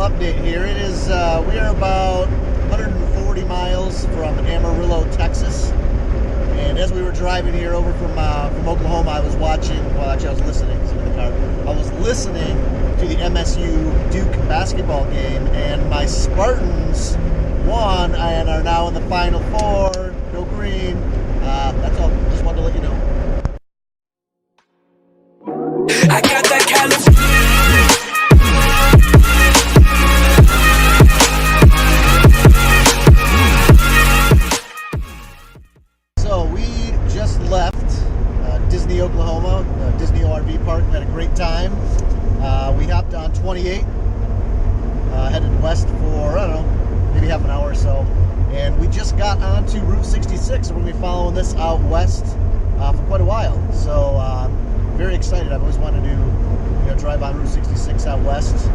update here. It is, we are about 140 miles from Amarillo, Texas. And as we were driving here over from Oklahoma, I was watching, well actually I was listening, because I'm in the car. I was listening to the MSU Duke basketball game, and my Spartans won and are now in the Final Four. Go Green. That's all. Just wanted to let you know. I got that So we just left Disney, Oklahoma, Disney RV Park. Had a great time. We hopped on 28, headed west for, I don't know, maybe half an hour or so. And we just got onto Route 66. So we're going to be following this out west for quite a while. So very excited. I've always wanted to drive on Route 66 out west.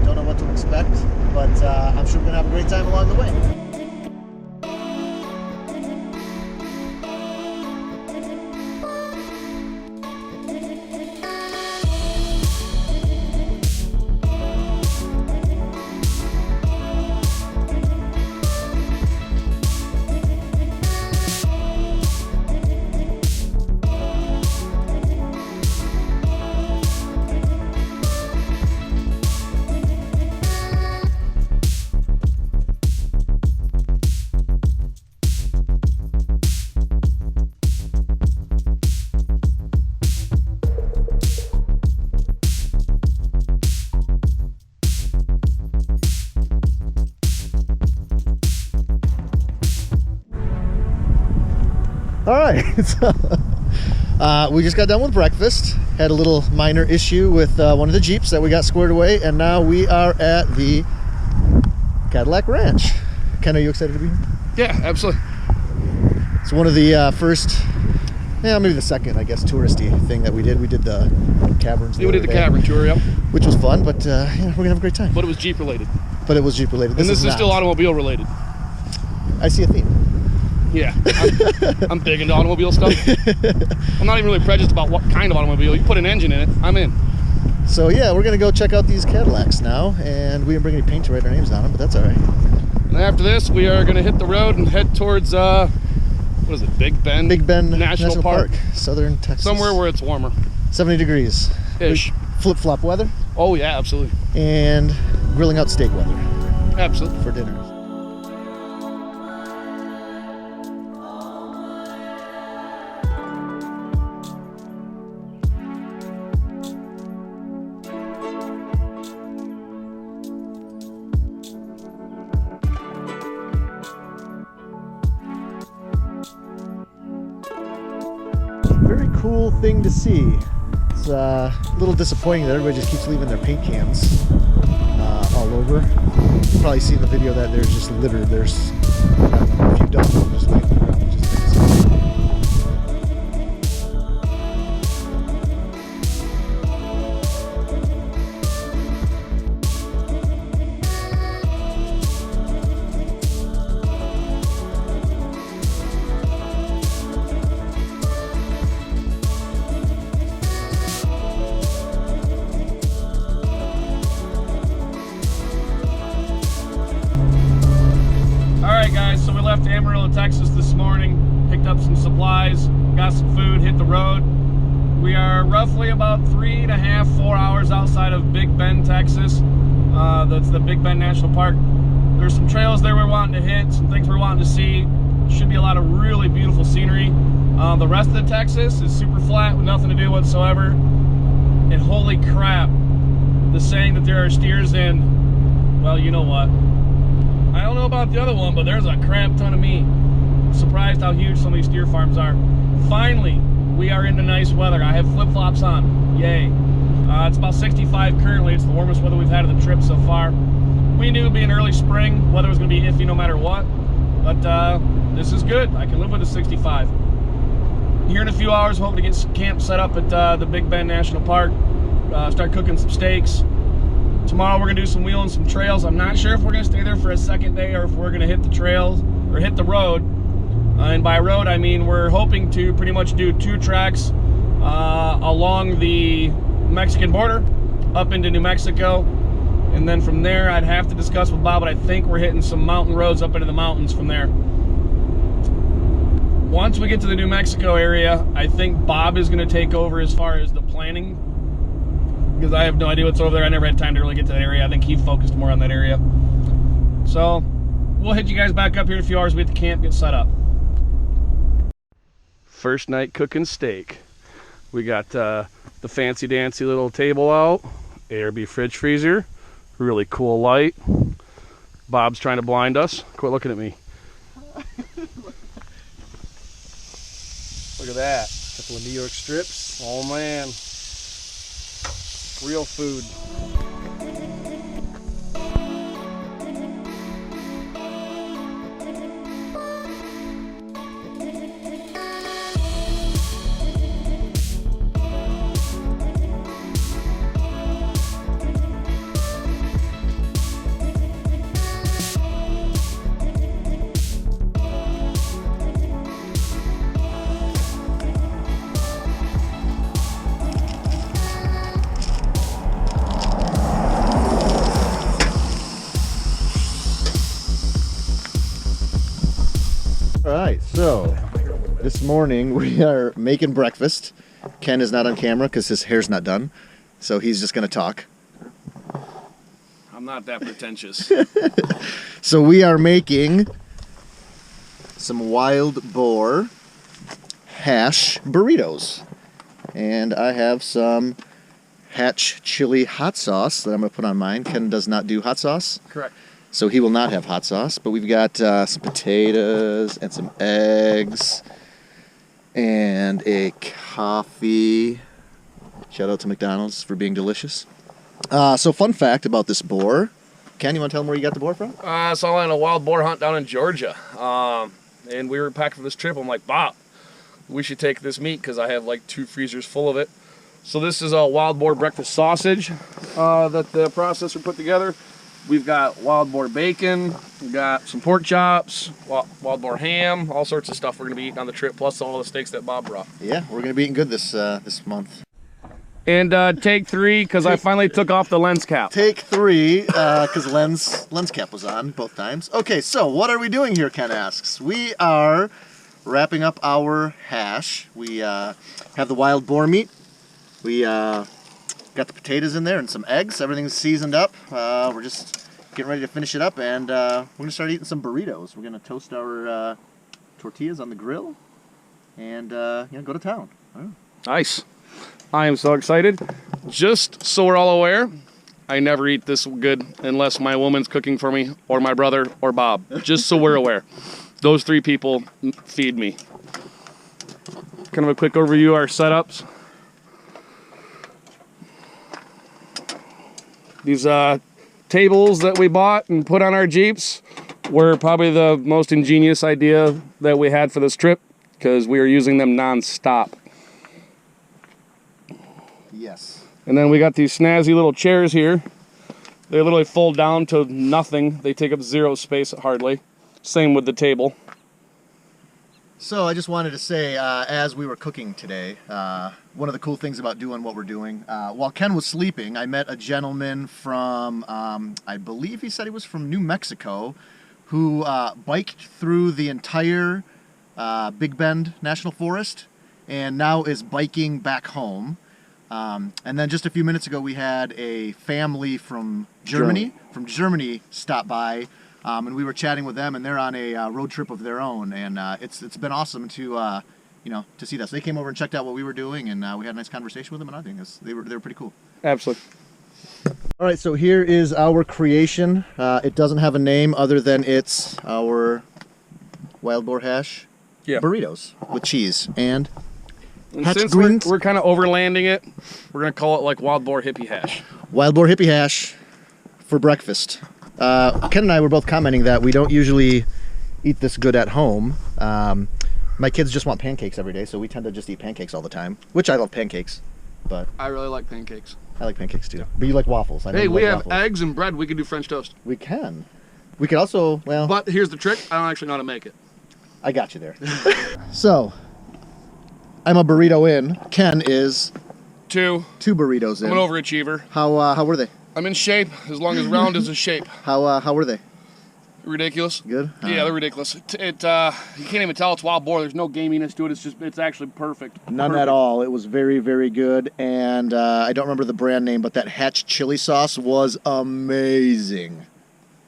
Don't know what to expect, but I'm sure we're going to have a great time along the way. All right, so we just got done with breakfast. Had a little minor issue with one of the Jeeps that we got squared away, and now we are at the Cadillac Ranch. Ken, are you excited to be here? Yeah, absolutely. It's one of the first, maybe the second, I guess, touristy thing that we did. We did the caverns. Yeah, we did the cavern tour, yep. Which was fun, but we're gonna have a great time. But it was Jeep related. But it was Jeep related. This is still automobile related. I see a theme. Yeah, I'm big into automobile stuff. I'm not even really prejudiced about what kind of automobile. You put an engine in it, I'm in. So yeah, we're gonna go check out these Cadillacs now, and we didn't bring any paint to write our names on them, but that's all right. And after this, we are gonna hit the road and head towards what is it, Big Bend? Big Bend National Park, Southern Texas. somewhere where it's warmer. 70 degrees. Ish. Flip-flop weather. Oh yeah, absolutely. And grilling out steak weather. Absolutely. For dinner. Very cool thing to see. It's a little disappointing that everybody just keeps leaving their paint cans all over. You've probably seen the video that there's just littered. There's, I don't know, a few dozen of them just laying on the ground, which is crazy. Guys, so we left Amarillo, Texas this morning, picked up some supplies, got some food, hit the road. We are roughly about 3.5, 4 hours outside of Big Bend, Texas. That's the Big Bend National Park. There's some trails there we're wanting to hit, some things we're wanting to see. Should be a lot of really beautiful scenery. The rest of the Texas is super flat with nothing to do whatsoever. And holy crap, the saying that there are steers in, well, you know what. I don't know about the other one, but there's a crap ton of meat. I'm surprised how huge some of these steer farms are. Finally, we are into nice weather. I have flip-flops on. Yay. It's about 65 currently. It's the warmest weather we've had of the trip so far. We knew it would be an early spring. Weather was going to be iffy no matter what. But this is good. I can live with a 65. Here in a few hours, hoping to get camp set up at the Big Bend National Park. Start cooking some steaks. Tomorrow we're gonna do some wheeling, some trails. I'm not sure if we're gonna stay there for a second day or if we're gonna hit the trails or hit the road. And by road, I mean we're hoping to pretty much do 2 tracks along the Mexican border up into New Mexico. And then from there, I'd have to discuss with Bob, but I think we're hitting some mountain roads up into the mountains from there. Once we get to the New Mexico area, I think Bob is going to take over as far as the planning, because I have no idea what's over there. I never had time to really get to that area. I think he focused more on that area. So we'll hit you guys back up here in a few hours. We at the camp, get set up. First night cooking steak. We got the fancy dancy little table out, ARB fridge freezer, really cool light. Bob's trying to blind us. Quit looking at me. Look at that. Couple of New York strips. Oh man. Real food. All right, so this morning we are making breakfast. Ken is not on camera because his hair's not done, so he's just gonna talk. I'm not that pretentious. So we are making some wild boar hash burritos, and I have some Hatch chili hot sauce that I'm gonna put on mine. Ken does not do hot sauce. Correct. So he will not have hot sauce, but we've got some potatoes and some eggs and a coffee. Shout out to McDonald's for being delicious. So fun fact about this boar. Ken, you want to tell him where you got the boar from? I saw on a wild boar hunt down in Georgia. And we were packed for this trip. I'm like, Bob, we should take this meat because I have like 2 freezers full of it. So this is a wild boar breakfast sausage that the processor put together. We've got wild boar bacon, we've got some pork chops, wild boar ham, all sorts of stuff we're going to be eating on the trip, plus all the steaks that Bob brought. Yeah, we're going to be eating good this month. And take 3, because I finally took off the lens cap. Take 3, because lens cap was on both times. Okay, so what are we doing here, Ken asks. We are wrapping up our hash. We have the wild boar meat. We got the potatoes in there and some eggs. Everything's seasoned up. We're just getting ready to finish it up, and we're going to start eating some burritos. We're going to toast our tortillas on the grill and go to town. Oh. Nice. I am so excited. Just so we're all aware, I never eat this good unless my woman's cooking for me, or my brother, or Bob. Just so we're aware. Those 3 people feed me. Kind of a quick overview of our setups. These tables that we bought and put on our Jeeps were probably the most ingenious idea that we had for this trip, because we are using them non-stop. Yes. And then we got these snazzy little chairs here. They literally fold down to nothing. They take up 0 space hardly. Same with the table. So I just wanted to say, as we were cooking today, one of the cool things about doing what we're doing, while Ken was sleeping, I met a gentleman from, I believe he said he was from New Mexico, who biked through the entire Big Bend National Forest and now is biking back home. And then just a few minutes ago, we had a family from Germany stop by. And we were chatting with them, and they're on a road trip of their own, and it's been awesome to to see that. So they came over and checked out what we were doing, and we had a nice conversation with them, and I think they were pretty cool. Absolutely. All right, so here is our creation. It doesn't have a name other than it's our wild boar hash burritos with cheese and since we're kind of overlanding it, we're gonna call it like wild boar hippie hash. Wild boar hippie hash for breakfast. Ken and I were both commenting that we don't usually eat this good at home. My kids just want pancakes every day, so we tend to just eat pancakes all the time, which I love pancakes, but I really like pancakes. I like pancakes too. But you like waffles. I know Hey, you we like have waffles. eggs and bread. We could do French toast. We can. We could also, well... But here's the trick. I don't actually know how to make it. I got you there. So, I'm a burrito in. Ken is... Two burritos in. I'm an overachiever. How were they? I'm in shape, as long as round is a shape. How were they? Ridiculous. Good? Yeah, they're ridiculous. You can't even tell it's wild boar. There's no gaminess to it. It's actually perfect. None Perfect. at all. It was very, very good. And I don't remember the brand name, but that Hatch chili sauce was amazing.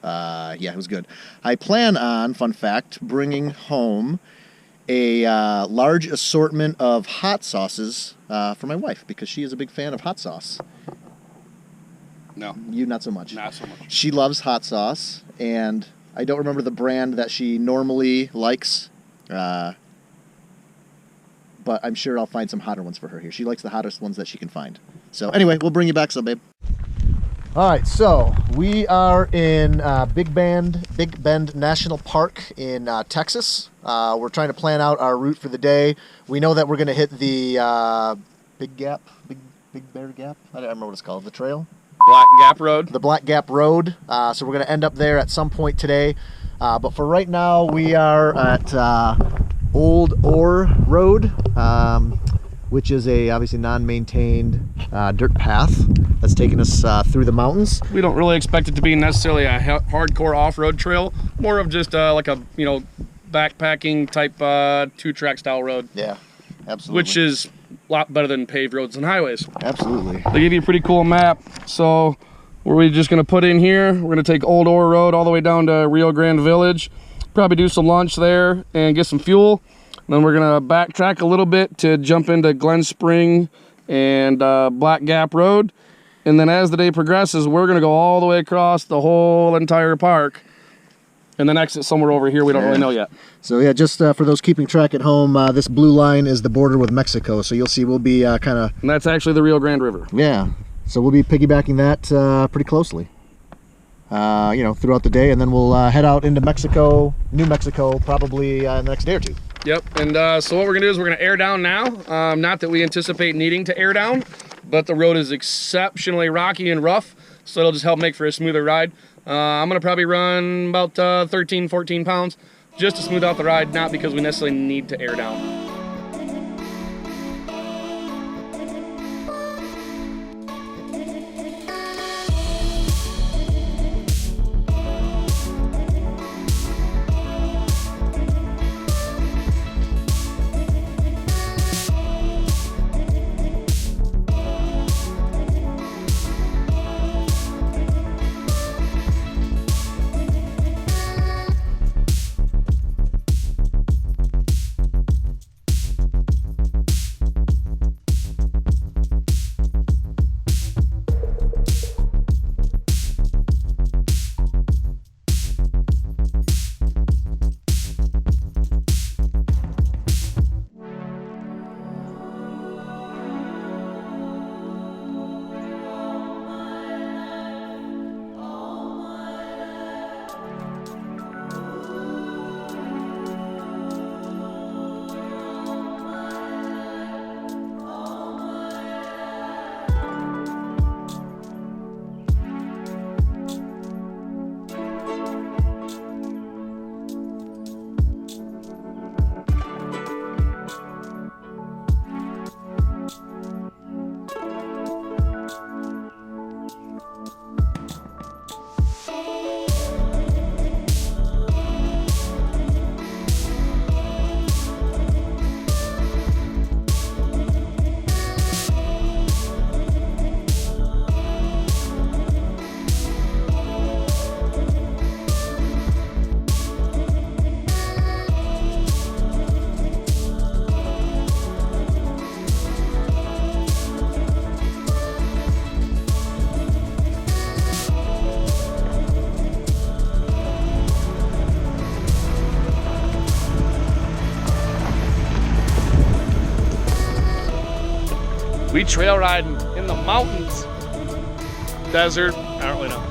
Yeah, it was good. I plan on, fun fact, bringing home a large assortment of hot sauces for my wife, because she is a big fan of hot sauce. No. You, not so much. Not so much. She loves hot sauce, and I don't remember the brand that she normally likes, but I'm sure I'll find some hotter ones for her here. She likes the hottest ones that she can find. So anyway, we'll bring you back some, babe. All right, so we are in Big Bend National Park in Texas. We're trying to plan out our route for the day. We know that we're going to hit the Big Bear Gap. I don't remember what it's called. The trail. Black Gap Road. The Black Gap Road. So we're going to end up there at some point today. But for right now, we are at Old Ore Road, which is a obviously non-maintained dirt path that's taking us through the mountains. We don't really expect it to be necessarily a hardcore off-road trail. More of just like a backpacking type 2-track style road. Yeah, absolutely. Which is a lot better than paved roads and highways. Absolutely. They give you a pretty cool map. So we're just gonna put in here. We're gonna take Old Ore Road all the way down to Rio Grande Village. Probably do some lunch there and get some fuel. Then we're gonna backtrack a little bit to jump into Glen Spring and Black Gap Road. And then as the day progresses, we're gonna go all the way across the whole entire park and then exit somewhere over here we don't really know yet. So yeah, just for those keeping track at home, this blue line is the border with Mexico. So you'll see we'll be kind of... And that's actually the Rio Grande River. Yeah, so we'll be piggybacking that pretty closely, throughout the day. And then we'll head out into Mexico, New Mexico, probably in the next day or two. Yep, and so what we're gonna do is we're gonna air down now. Not that we anticipate needing to air down, but the road is exceptionally rocky and rough, so it'll just help make for a smoother ride. I'm gonna probably run about 13, 14 pounds just to smooth out the ride, not because we necessarily need to air down. We trail riding in the mountains, desert, I don't really know.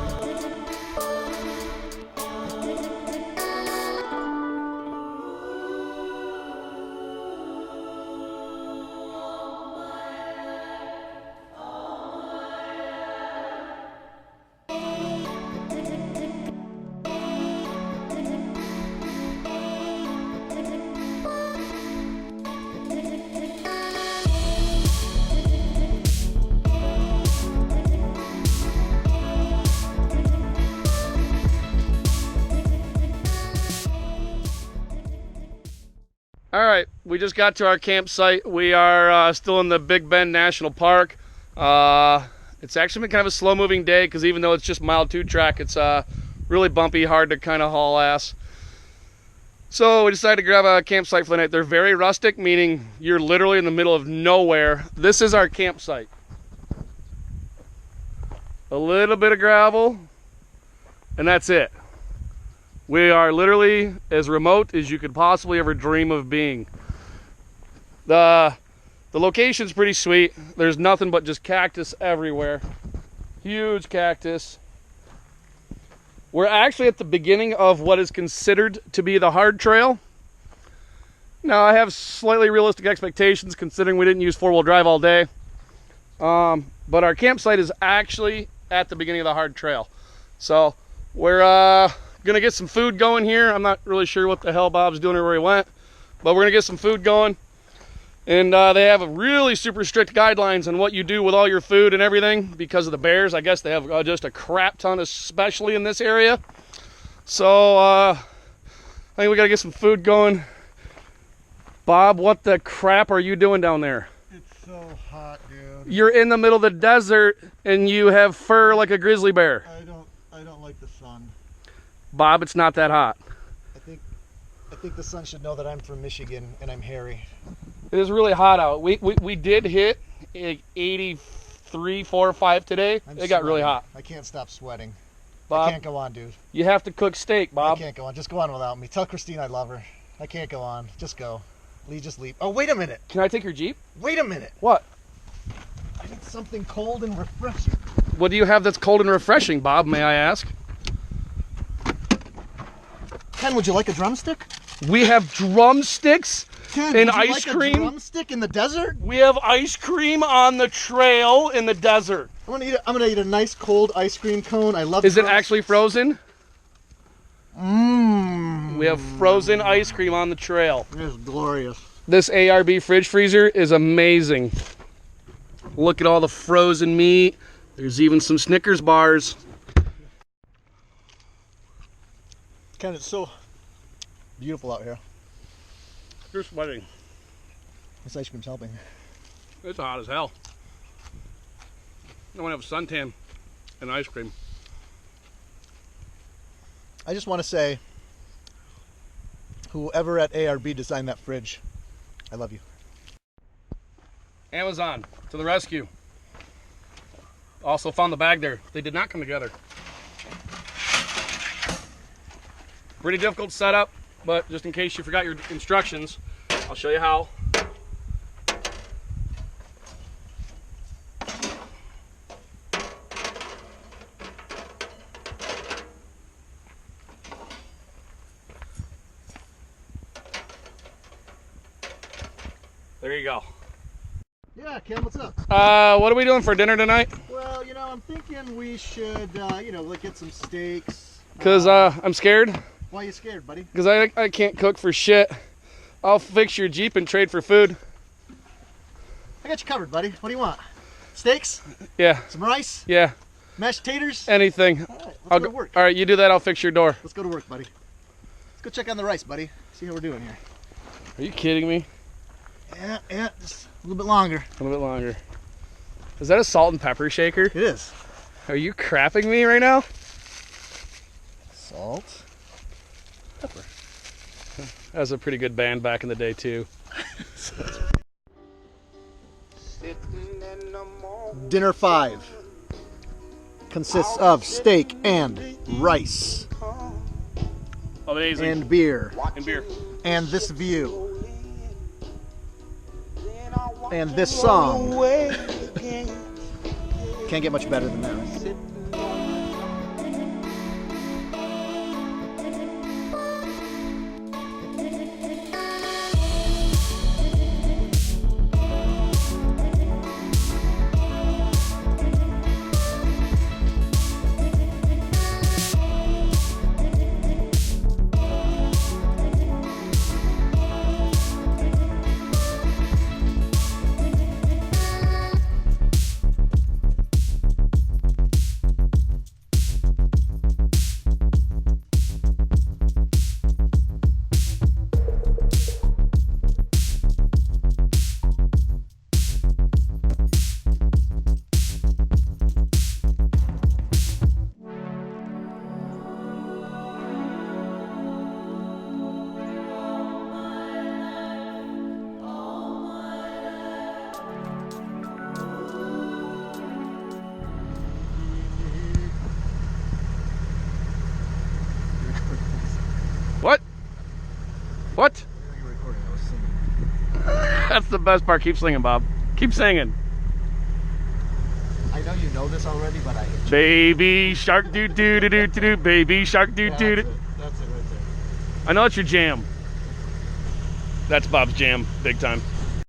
All right, we just got to our campsite. We are still in the Big Bend National Park. It's actually been kind of a slow-moving day because even though it's just mild 2-track, it's really bumpy, hard to kind of haul ass. So we decided to grab a campsite for the night. They're very rustic, meaning you're literally in the middle of nowhere. This is our campsite. A little bit of gravel, and that's it. We are literally as remote as you could possibly ever dream of being. The location's pretty sweet. There's nothing but just cactus everywhere. Huge cactus. We're actually at the beginning of what is considered to be the hard trail. Now, I have slightly realistic expectations considering we didn't use 4-wheel drive all day. But our campsite is actually at the beginning of the hard trail. So we're gonna get some food going here. I'm not really sure what the hell Bob's doing or where he went, but we're gonna get some food going. And they have a really super strict guidelines on what you do with all your food and everything because of the bears. I guess they have just a crap ton, especially in this area. So I think we gotta get some food going. Bob, what the crap are you doing down there? It's so hot, dude. You're in the middle of the desert and you have fur like a grizzly bear. I don't like the sun. Bob, it's not that hot. I think the sun should know that I'm from Michigan and I'm hairy. It is really hot out. We did hit 83, 4, 5 today. It got really hot. I can't stop sweating. Bob, I can't go on, dude. you have to cook steak, Bob. I can't go on. Just go on without me. Tell Christine I love her. I can't go on. Just go. Just leave. Oh, wait a minute. Can I take your Jeep? Wait a minute. What? I need something cold and refreshing. What do you have that's cold and refreshing, Bob, may I ask? Ken, would you like a drumstick? We have drumsticks Ken, and would you ice like cream. a drumstick in the desert? We have ice cream on the trail in the desert. I'm gonna eat a nice cold ice cream cone. I love. Is it actually frozen? Mmm. We have frozen ice cream on the trail. It's glorious. This ARB fridge freezer is amazing. Look at all the frozen meat. There's even some Snickers bars. Ken, it's so beautiful out here. You're sweating. This ice cream's helping. It's hot as hell. I want to have a suntan and ice cream. I just want to say, whoever at ARB designed that fridge, I love you. Amazon to the rescue. Also found the bag there. They did not come together. Pretty difficult setup, but just in case you forgot your instructions, I'll show you how. There you go. Yeah, Ken, what's up? What are we doing for dinner tonight? Well, I'm thinking we should, like get some steaks. Because I'm scared. Why are you scared, buddy? Because I can't cook for shit. I'll fix your Jeep and trade for food. I got you covered, buddy. What do you want? Steaks? Yeah. Some rice? Yeah. Mashed taters? Anything. All right, let's I'll go to work. All right, you do that. I'll fix your door. Let's go to work, buddy. Let's go check on the rice, buddy. See how we're doing here. Are you kidding me? Yeah, just a little bit longer. A little bit longer. Is that a salt and pepper shaker? It is. Are you crapping me right now? Salt. Pepper. That was a pretty good band back in the day too. Dinner 5 consists of steak and rice. Amazing. And beer. And beer. And this view. And this song. Can't get much better than that. best part. Keep singing, Bob. Keep singing. I know you know this already, but I hate you. Baby shark doo doo doo doo doo doo. Baby shark doo doo doo. That's it right there. I know it's your jam. That's Bob's jam, big time.